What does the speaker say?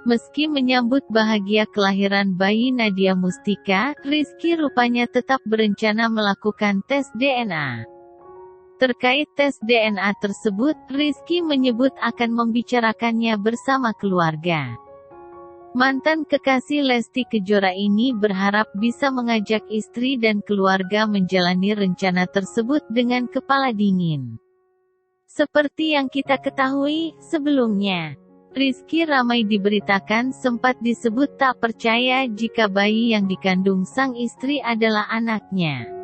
Meski menyambut bahagia kelahiran bayi Nadia Mustika, Rizky rupanya tetap berencana melakukan tes DNA. Terkait tes DNA tersebut, Rizky menyebut akan membicarakannya bersama keluarga. Mantan kekasih Lesti Kejora ini berharap bisa mengajak istri dan keluarga menjalani rencana tersebut dengan kepala dingin. Seperti yang kita ketahui sebelumnya, Rizky ramai diberitakan sempat disebut tak percaya jika bayi yang dikandung sang istri adalah anaknya.